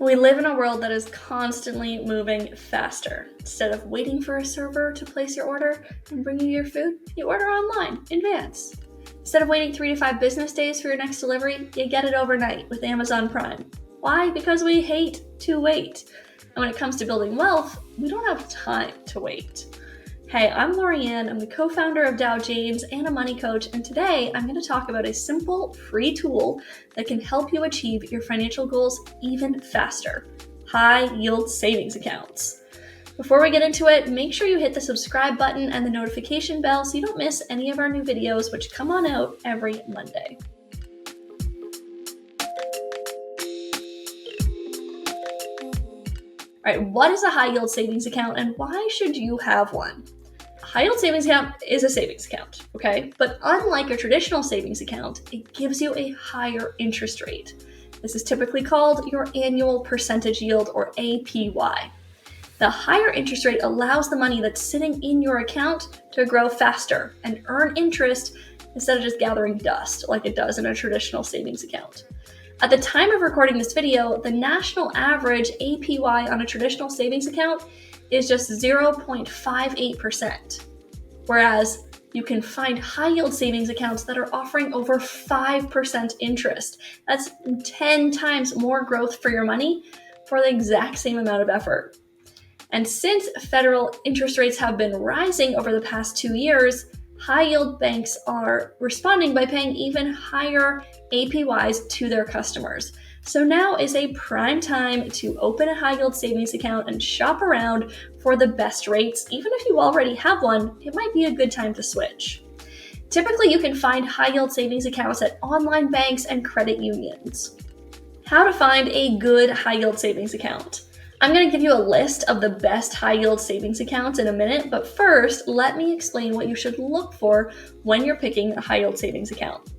We live in a world that is constantly moving faster. Instead of waiting for a server to place your order and bring you your food, you order online in advance. Instead of waiting 3 to 5 business days for your next delivery, you get it overnight with Amazon Prime. Why? Because we hate to wait. And when it comes to building wealth, we don't have time to wait. Hey, I'm Lorianne. I'm the co-founder of Dow Janes and a money coach, and today I'm going to talk about a simple, free tool that can help you achieve your financial goals even faster: high-yield savings accounts. Before we get into it, make sure you hit the subscribe button and the notification bell so you don't miss any of our new videos, which come on out every Monday. All right, what is a high-yield savings account and why should you have one? A high-yield savings account is a savings account, okay? But unlike a traditional savings account, it gives you a higher interest rate. This is typically called your annual percentage yield, or APY. The higher interest rate allows the money that's sitting in your account to grow faster and earn interest instead of just gathering dust like it does in a traditional savings account. At the time of recording this video, the national average APY on a traditional savings account is just 0.58%, whereas you can find high-yield savings accounts that are offering over 5% interest. That's 10 times more growth for your money for the exact same amount of effort. And since federal interest rates have been rising over the past 2 years, high-yield banks are responding by paying even higher APYs to their customers. So now is a prime time to open a high-yield savings account and shop around for the best rates. Even if you already have one, it might be a good time to switch. Typically, you can find high-yield savings accounts at online banks and credit unions. How to find a good high-yield savings account. I'm going to give you a list of the best high-yield savings accounts in a minute, but first, let me explain what you should look for when you're picking a high-yield savings account.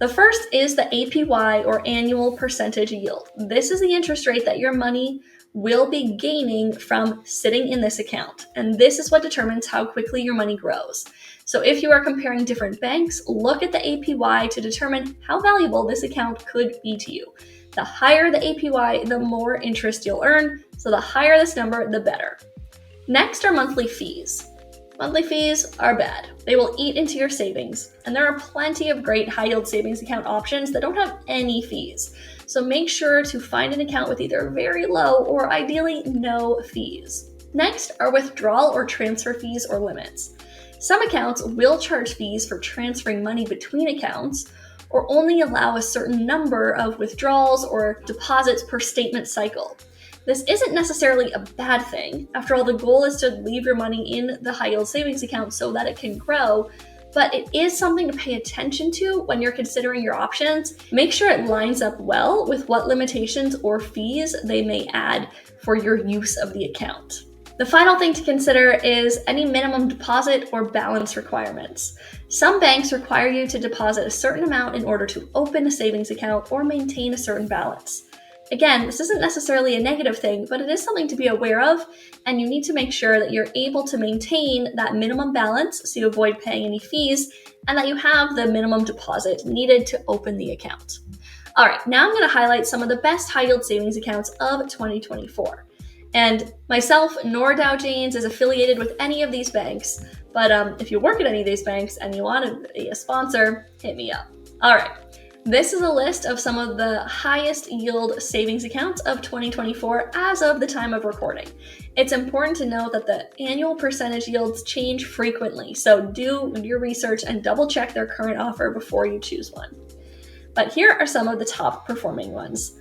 The first is the APY, or annual percentage yield. This is the interest rate that your money will be gaining from sitting in this account, and this is what determines how quickly your money grows. So if you are comparing different banks, look at the APY to determine how valuable this account could be to you. The higher the APY, the more interest you'll earn, so the higher this number, the better. Next are monthly fees. Monthly fees are bad. They will eat into your savings, and there are plenty of great high-yield savings account options that don't have any fees. So make sure to find an account with either very low or ideally no fees. Next are withdrawal or transfer fees or limits. Some accounts will charge fees for transferring money between accounts, or only allow a certain number of withdrawals or deposits per statement cycle. This isn't necessarily a bad thing. After all, the goal is to leave your money in the high-yield savings account so that it can grow, but it is something to pay attention to when you're considering your options. Make sure it lines up well with what limitations or fees they may add for your use of the account. The final thing to consider is any minimum deposit or balance requirements. Some banks require you to deposit a certain amount in order to open a savings account or maintain a certain balance. Again, this isn't necessarily a negative thing, but it is something to be aware of, and you need to make sure that you're able to maintain that minimum balance so you avoid paying any fees, and that you have the minimum deposit needed to open the account. All right, now I'm going to highlight some of the best high-yield savings accounts of 2024. And myself, nor Dow Janes, is affiliated with any of these banks, but if you work at any of these banks and you want to be a sponsor, hit me up. All right. This is a list of some of the highest yield savings accounts of 2024 as of the time of recording. It's important to note that the annual percentage yields change frequently, so do your research and double check their current offer before you choose one. But here are some of the top performing ones.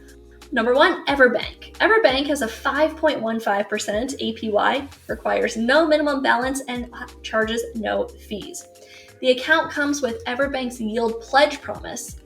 Number 1, Everbank. Everbank has a 5.15% APY, requires no minimum balance, and charges no fees. The account comes with Everbank's Yield Pledge Promise.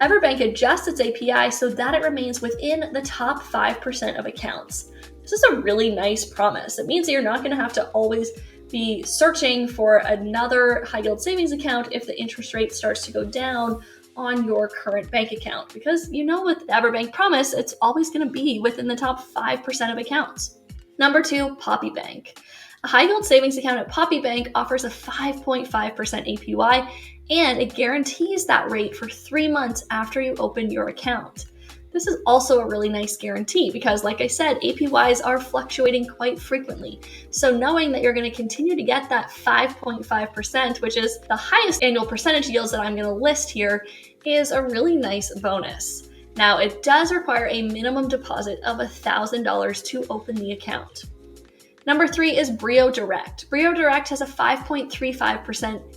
Everbank adjusts its API so that it remains within the top 5% of accounts. This is a really nice promise. It means that you're not going to have to always be searching for another high-yield savings account if the interest rate starts to go down on your current bank account, because you know with the Everbank promise, it's always going to be within the top 5% of accounts. Number 2, Poppy Bank. A high-yield savings account at Poppy Bank offers a 5.5% APY, and it guarantees that rate for 3 months after you open your account. This is also a really nice guarantee because, like I said, APYs are fluctuating quite frequently. So knowing that you're going to continue to get that 5.5%, which is the highest annual percentage yields that I'm going to list here, is a really nice bonus. Now, it does require a minimum deposit of $1,000 to open the account. Number 3 is Brio Direct. Brio Direct has a 5.35%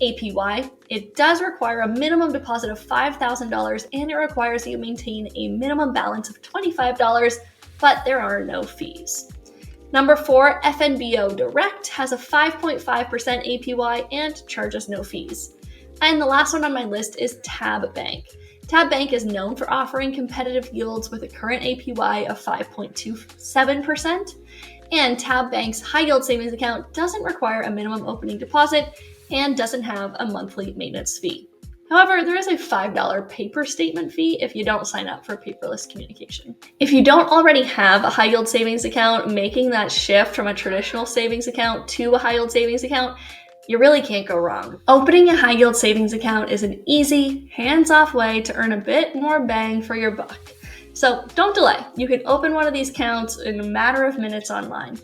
APY. It does require a minimum deposit of $5,000 and it requires that you maintain a minimum balance of $25, but there are no fees. Number 4, FNBO Direct has a 5.5% APY and charges no fees. And the last one on my list is Tab Bank. Tab Bank is known for offering competitive yields with a current APY of 5.27%. And Tab Bank's high yield savings account doesn't require a minimum opening deposit and doesn't have a monthly maintenance fee. However, there is a $5 paper statement fee if you don't sign up for paperless communication. If you don't already have a high yield savings account, making that shift from a traditional savings account to a high yield savings account, you really can't go wrong. Opening a high yield savings account is an easy, hands-off way to earn a bit more bang for your buck. So don't delay. You can open one of these accounts in a matter of minutes online.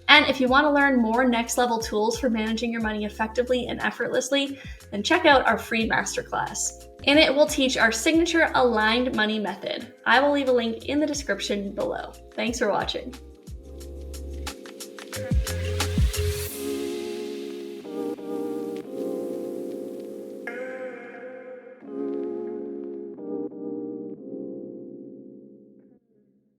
And if you want to learn more next level tools for managing your money effectively and effortlessly, then check out our free masterclass. In it, we'll teach our signature aligned money method. I will leave a link in the description below. Thanks for watching.